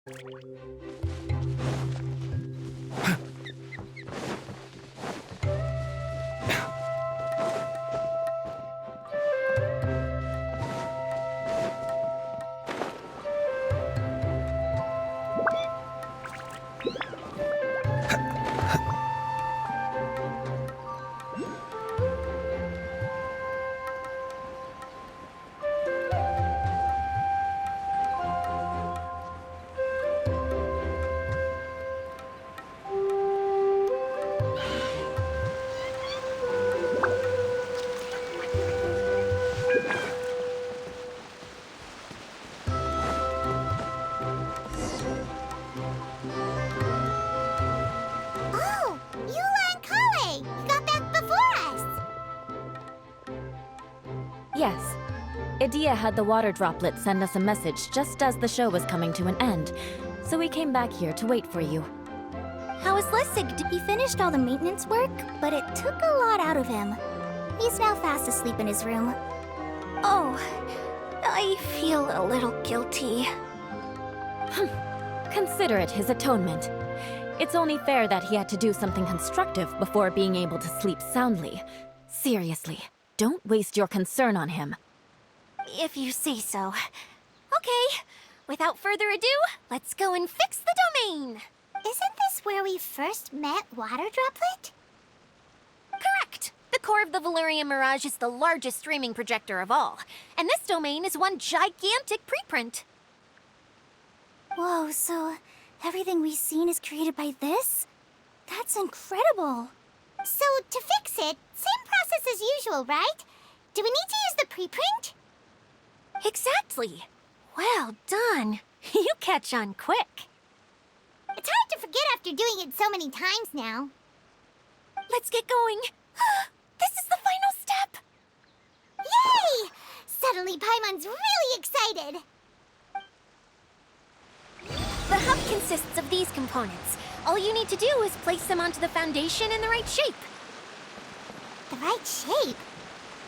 Oh, Eula and Kale! You got back before us! Yes. Idea had the water droplet send us a message just as the show was coming to an end, so we came back here to wait for you. How is Lessig? He finished all the maintenance work, but it took a lot out of him. He's now fast asleep in his room. Oh, I feel a little guilty. Consider it his atonement. It's only fair that he had to do something constructive before being able to sleep soundly. Seriously, don't waste your concern on him. If you say so. Okay, without further ado, let's go and fix the domain! Isn't this where we first met Water Droplet? Correct! The core of the Valerian Mirage is the largest streaming projector of all, and this domain is one gigantic preprint. Whoa, so everything we've seen is created by this? That's incredible! So, to fix it, same process as usual, right? Do we need to use the preprint? Exactly! Well done! You catch on quick. It's hard to forget after doing it so many times now. Let's get going. This is the final step! Yay! Suddenly Paimon's really excited. The hub consists of these components. All you need to do is place them onto the foundation in the right shape. The right shape?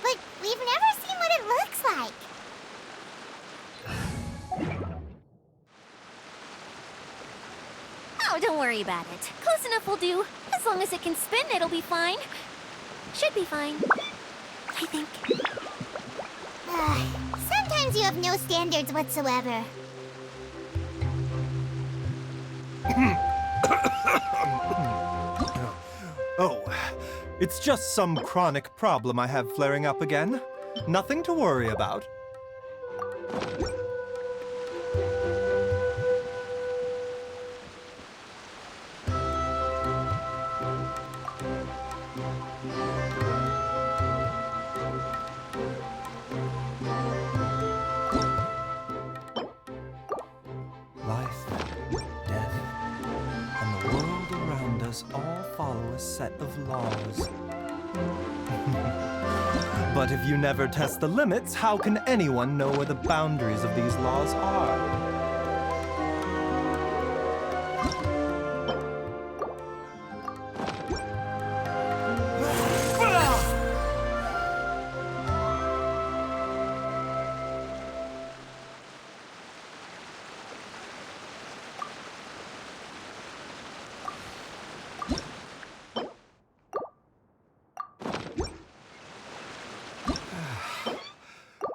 But we've never seen what it looks like. Oh, don't worry about it. Close enough will do. As long as it can spin, it'll be fine. Should be fine, I think. Sometimes you have no standards whatsoever. Oh, it's just some chronic problem I have flaring up again. Nothing to worry about. Life, death, and the world around us all follow a set of laws. But if you never test the limits, how can anyone know where the boundaries of these laws are?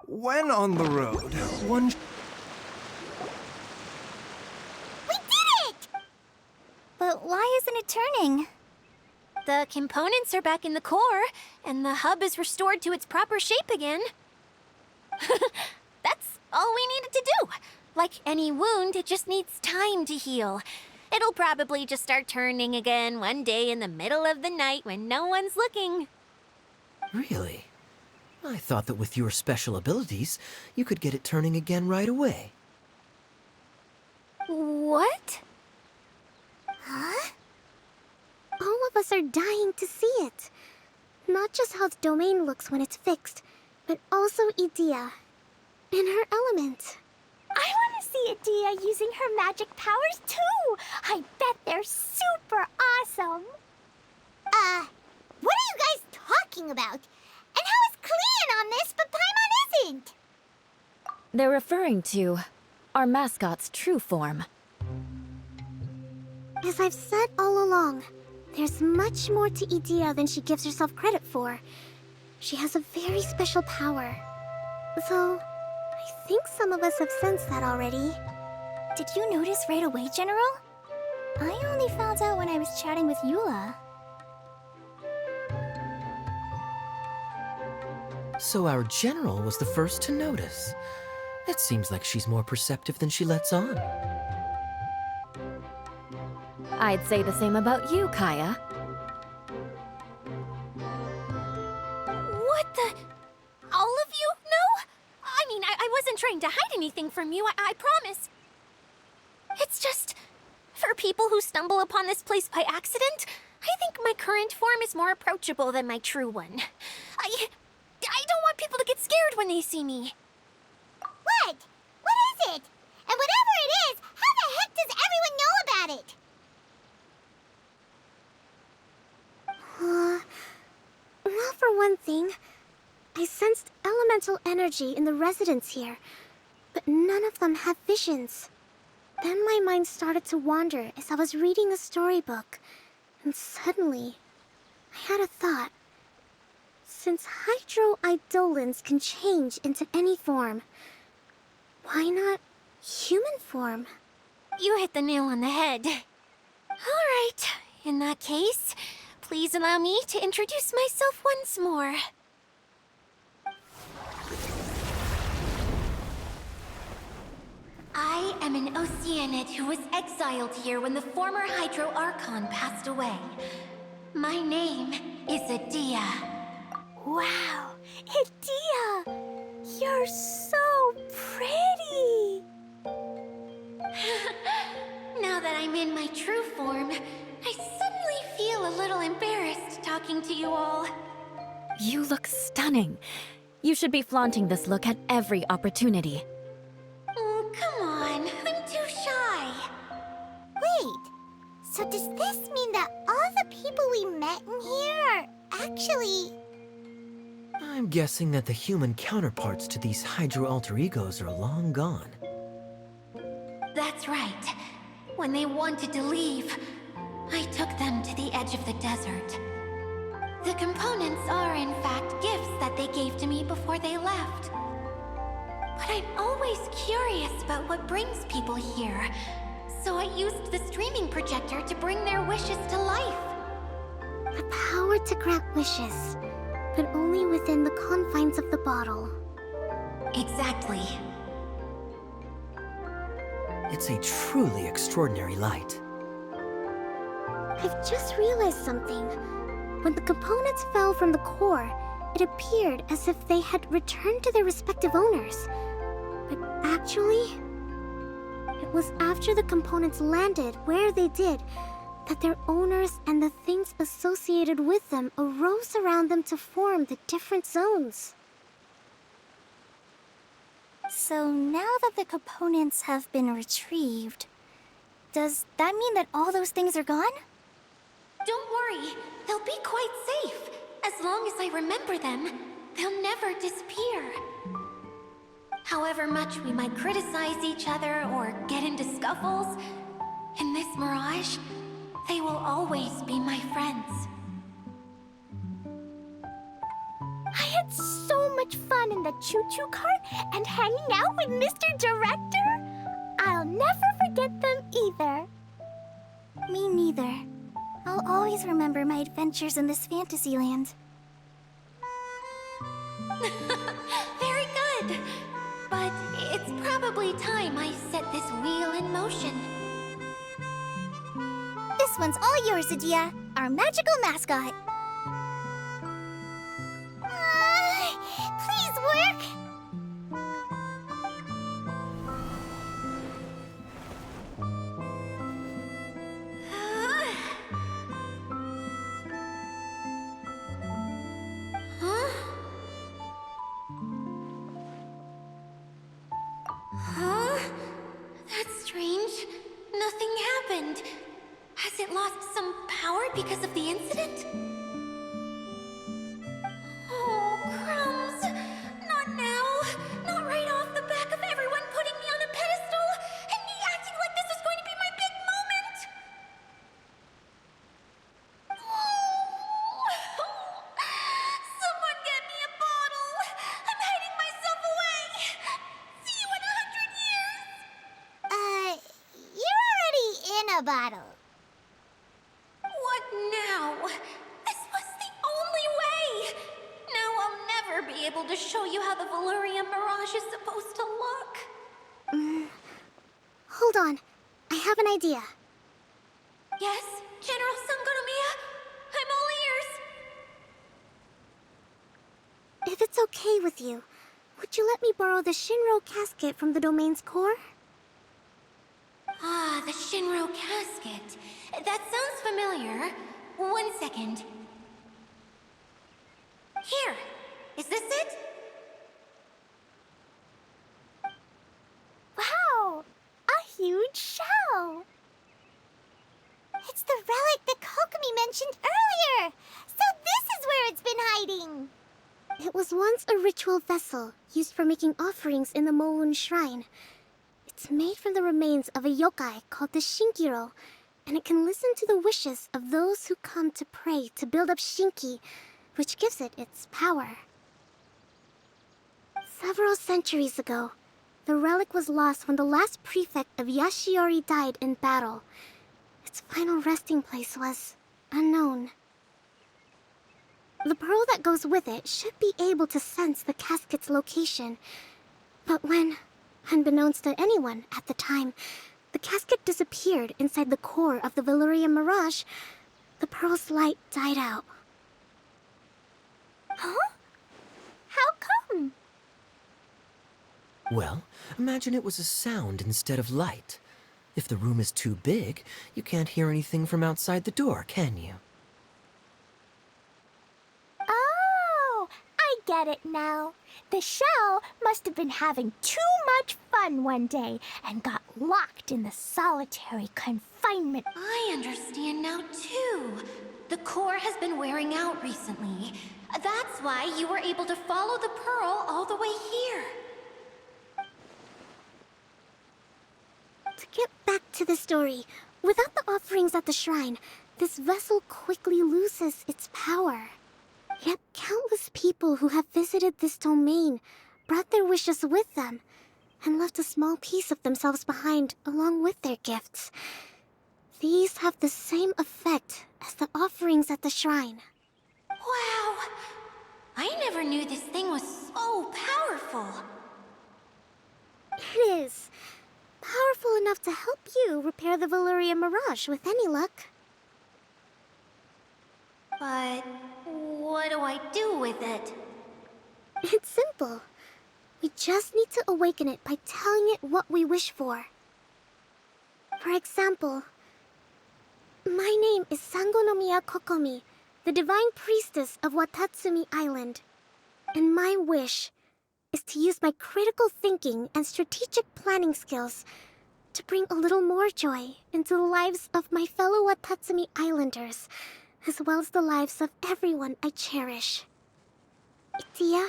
When on the road, one... We did it! But why isn't it turning? The components are back in the core, and the hub is restored to its proper shape again. That's all we needed to do. Like any wound, it just needs time to heal. It'll probably just start turning again one day in the middle of the night when no one's looking. Really? I thought that with your special abilities, you could get it turning again right away. What? Huh? All of us are dying to see it. Not just how the domain looks when it's fixed, but also Idea. And her element. I want to see Idea using her magic powers too! I bet they're super awesome! What are you guys talking about? And how is Clean on this, but Paimon isn't? They're referring to our mascot's true form. As I've said all along, there's much more to Edea than she gives herself credit for. She has a very special power. Though, I think some of us have sensed that already. Did you notice right away, General? I only found out when I was chatting with Eula. So our general was the first to notice. It seems like she's more perceptive than she lets on. I'd say the same about you, Kaya. What the? All of you? No? I mean, I wasn't trying to hide anything from you, I promise. It's just, for people who stumble upon this place by accident, I think my current form is more approachable than my true one. I don't want people to get scared when they see me. What? What is it? And whatever it is, how the heck does everyone know about it? Well, for one thing, I sensed elemental energy in the residents here, but none of them have visions. Then my mind started to wander as I was reading a storybook, and suddenly, I had a thought. Since hydro-eidolons can change into any form, why not human form? You hit the nail on the head. All right, in that case, please allow me to introduce myself once more. I am an Oceanid who was exiled here when the former Hydro Archon passed away. My name is Edea. Wow, Edea! You're so pretty! Now that I'm in my true form, I suddenly feel a little embarrassed talking to you all. You look stunning. You should be flaunting this look at every opportunity. Oh, come on. I'm too shy. Wait, so does this mean that all the people we met in here are actually... I'm guessing that the human counterparts to these hydro alter egos are long gone. That's right. When they wanted to leave, I took them to the edge of the desert. The components are, in fact, gifts that they gave to me before they left. But I'm always curious about what brings people here, so I used the streaming projector to bring their wishes to life. The power to grant wishes, but only within the confines of the bottle. Exactly. It's a truly extraordinary light. I've just realized something. When the components fell from the core, it appeared as if they had returned to their respective owners. But actually, it was after the components landed where they did that their owners and the things associated with them arose around them to form the different zones. So now that the components have been retrieved, does that mean that all those things are gone? Don't worry, they'll be quite safe. As long as I remember them, they'll never disappear. However much we might criticize each other or get into scuffles, in this mirage, they will always be my friends. I had so much fun in the choo-choo cart and hanging out with Mr. Director. I'll never forget them either. Me neither. I'll always remember my adventures in this fantasy land. Very good. But it's probably time I set this wheel in motion. This one's all yours, Edea, our magical mascot. Please work. Huh? Huh? That's strange. Nothing happened. Has it lost some power because of the incident? Oh, crumbs. Not now. Not right off the back of everyone putting me on a pedestal and me acting like this was going to be my big moment. in a bottle. What now? This was the only way! Now I'll never be able to show you how the Valurian Mirage is supposed to look. Hold on. I have an idea. Yes, General Sangonomiya? I'm all ears! If it's okay with you, would you let me borrow the Shinro casket from the domain's core? Ah, the Shinro casket. That sounds familiar. 1 second. Here. Is this it? Wow! A huge shell! It's the relic that Kokomi mentioned earlier! So this is where it's been hiding! It was once a ritual vessel used for making offerings in the Moon Shrine. It's made from the remains of a yokai called the Shinkiro, and it can listen to the wishes of those who come to pray to build up Shinki, which gives it its power. Several centuries ago, the relic was lost when the last prefect of Yashiori died in battle. Its final resting place was unknown. The pearl that goes with it should be able to sense the casket's location. But when, unbeknownst to anyone at the time, the casket disappeared inside the core of the Valurian Mirage, the pearl's light died out. Huh? How come? Well, imagine it was a sound instead of light. If the room is too big, you can't hear anything from outside the door, can you? Oh, I get it now. The shell must have been having too much fun one day and got locked in the solitary confinement. I understand now, too. The core has been wearing out recently. That's why you were able to follow the pearl all the way here. To get back to the story, without the offerings at the shrine, this vessel quickly loses its power. Yet countless people who have visited this domain brought their wishes with them and left a small piece of themselves behind along with their gifts. These have the same effect as the offerings at the shrine. Wow! I never knew this thing was so powerful. It is. Powerful enough to help you repair the Valurian Mirage with any luck. But what do I do with it? It's simple. We just need to awaken it by telling it what we wish for. For example, my name is Sangonomiya Kokomi, the divine priestess of Watatsumi Island. And my wish is to use my critical thinking and strategic planning skills to bring a little more joy into the lives of my fellow Watatsumi Islanders, as well as the lives of everyone I cherish. Itia,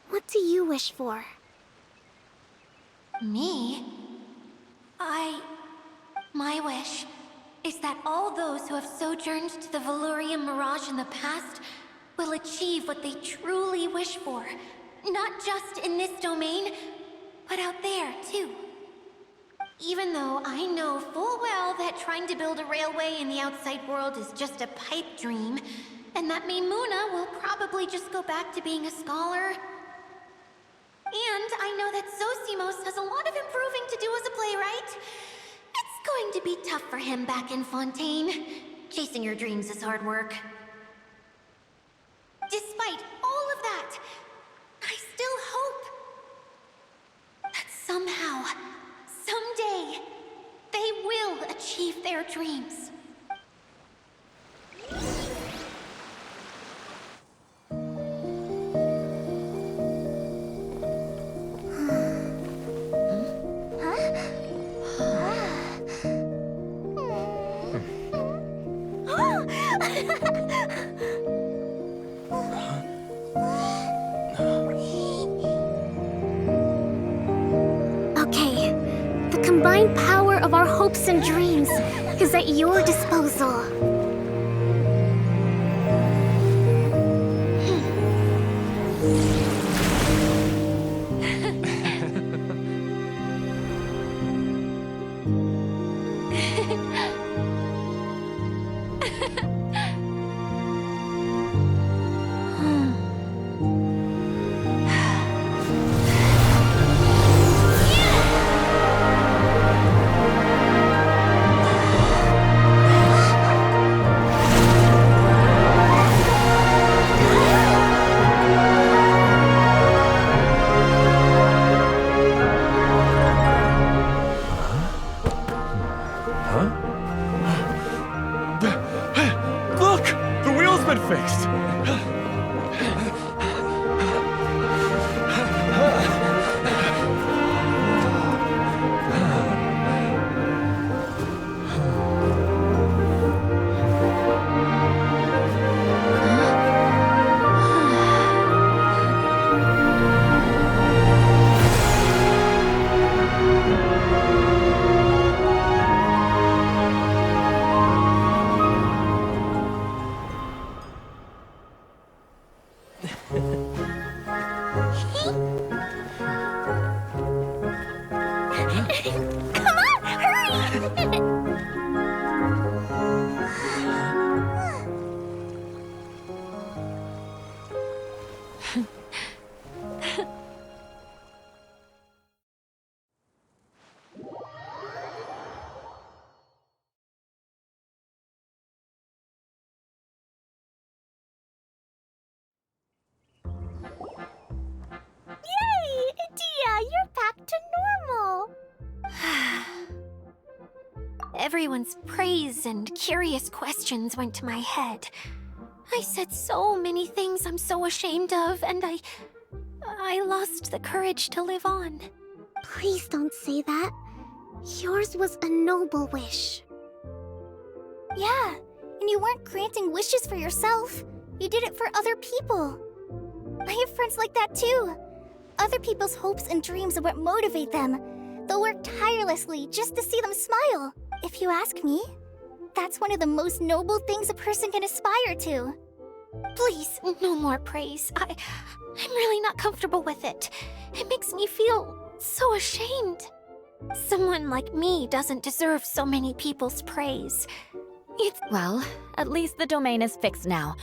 what do you wish for? Me? My wish is that all those who have sojourned to the Valurian Mirage in the past will achieve what they truly wish for. Not just in this domain, but out there, too. Even though I know full well that trying to build a railway in the outside world is just a pipe dream, and that Maimuna will probably just go back to being a scholar. And I know that Zosimos has a lot of improving to do as a playwright. It's going to be tough for him back in Fontaine. Chasing your dreams is hard work. Despite all of that, I still hope that somehow, someday, they will achieve their dreams. Okay, the combined power of our hopes and dreams is at your disposal. Look! The wheel's been fixed! Come on, hurry! Yay! Dia, you're back to normal! Everyone's praise and curious questions went to my head. I said so many things I'm so ashamed of, and I lost the courage to live on. Please don't say that. Yours was a noble wish. Yeah, and you weren't granting wishes for yourself. You did it for other people. I have friends like that too. Other people's hopes and dreams are what motivate them. They'll work tirelessly just to see them smile. If you ask me, that's one of the most noble things a person can aspire to. Please, no more praise. I'm really not comfortable with it. It makes me feel so ashamed. Someone like me doesn't deserve so many people's praise. Well, at least the domain is fixed now,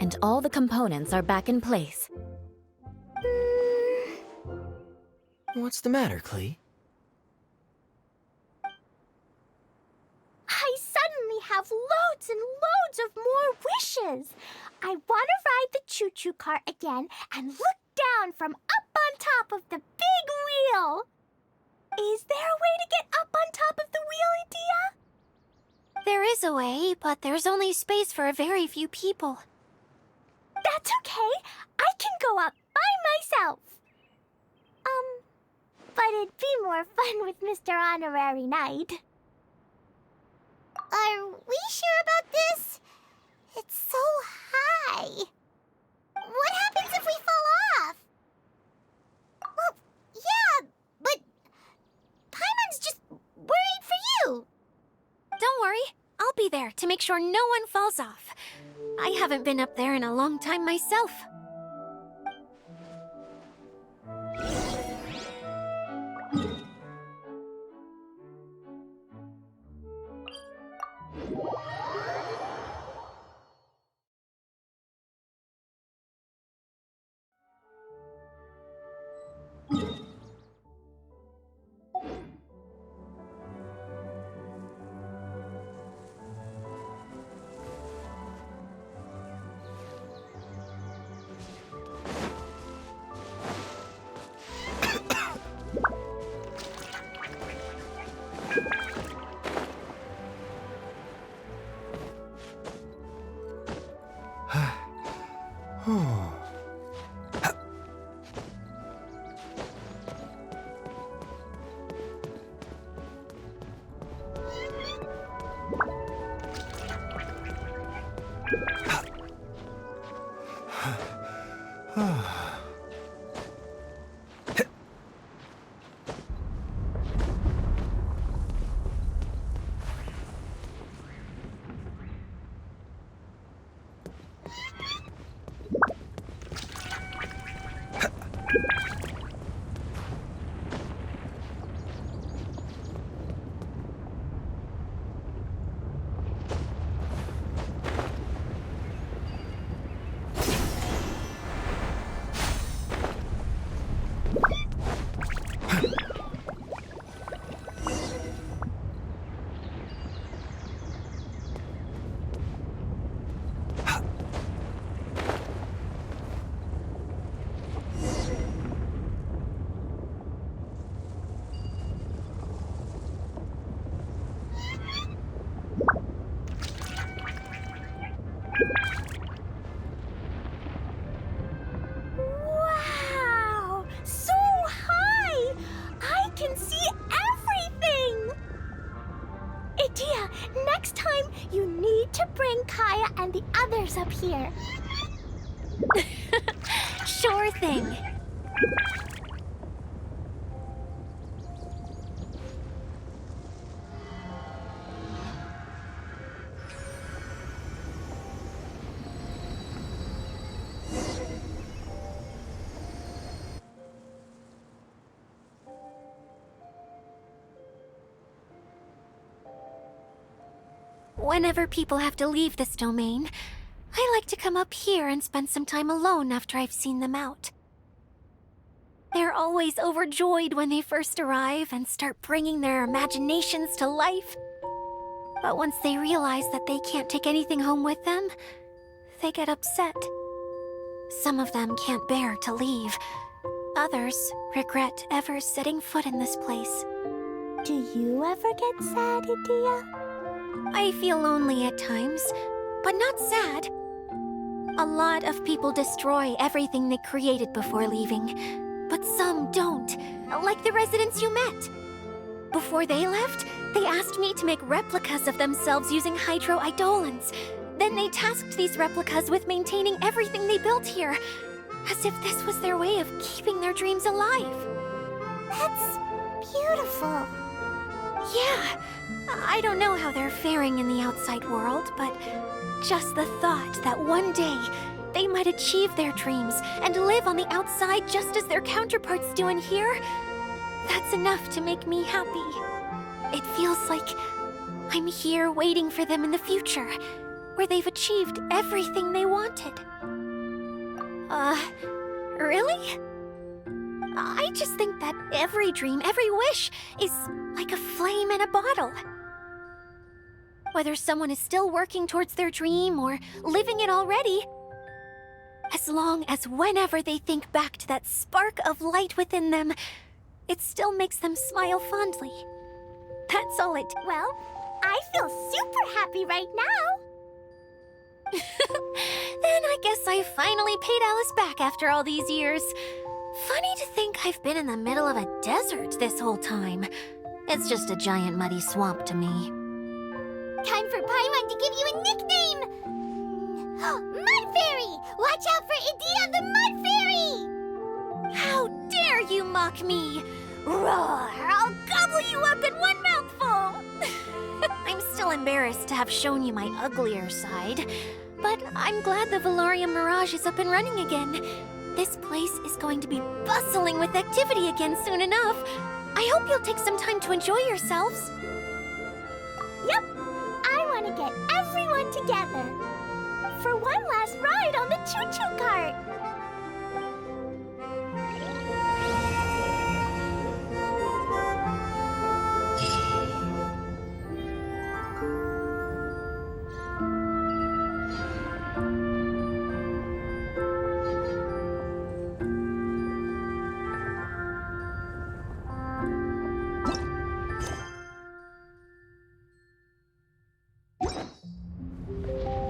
and all the components are back in place. What's the matter, Klee? I suddenly have loads and loads of more wishes. I want to ride the choo-choo cart again and look down from up on top of the big wheel. Is there a way to get up on top of the wheel, Dia? There is a way, but there's only space for a very few people. That's okay. I can go up by myself. But it'd be more fun with Mr. Honorary Knight. Are we sure about this? It's so high. What happens if we fall off? Well, yeah, but Paimon's just worried for you. Don't worry, I'll be there to make sure no one falls off. I haven't been up there in a long time myself. Wow! So high! I can see everything! Idia, next time you need to bring Kaya and the others up here. Sure thing. Whenever people have to leave this domain, I like to come up here and spend some time alone after I've seen them out. They're always overjoyed when they first arrive and start bringing their imaginations to life. But once they realize that they can't take anything home with them, they get upset. Some of them can't bear to leave. Others regret ever setting foot in this place. Do you ever get sad, Idia? I feel lonely at times, but not sad. A lot of people destroy everything they created before leaving, but some don't, like the residents you met. Before they left, they asked me to make replicas of themselves using hydro-eidolons. Then they tasked these replicas with maintaining everything they built here, as if this was their way of keeping their dreams alive. That's beautiful. Yeah, I don't know how they're faring in the outside world, but just the thought that one day they might achieve their dreams and live on the outside just as their counterparts do in here, that's enough to make me happy. It feels like I'm here waiting for them in the future, where they've achieved everything they wanted. Really? I just think that every dream, every wish, is like a flame in a bottle. Whether someone is still working towards their dream or living it already, as long as whenever they think back to that spark of light within them, it still makes them smile fondly. That's all it... Well, I feel super happy right now. Then I guess I finally paid Alice back after all these years. Funny to think I've been in the middle of a desert this whole time. It's just a giant muddy swamp to me. Time for Paimon to give you a nickname! Mud Fairy! Watch out for Idia the Mud Fairy! How dare you mock me! Roar! I'll gobble you up in one mouthful! I'm still embarrassed to have shown you my uglier side, but I'm glad the Valorium Mirage is up and running again. This place is going to be bustling with activity again soon enough. I hope you'll take some time to enjoy yourselves. Yep, I want to get everyone together for one last ride on the choo-choo cart.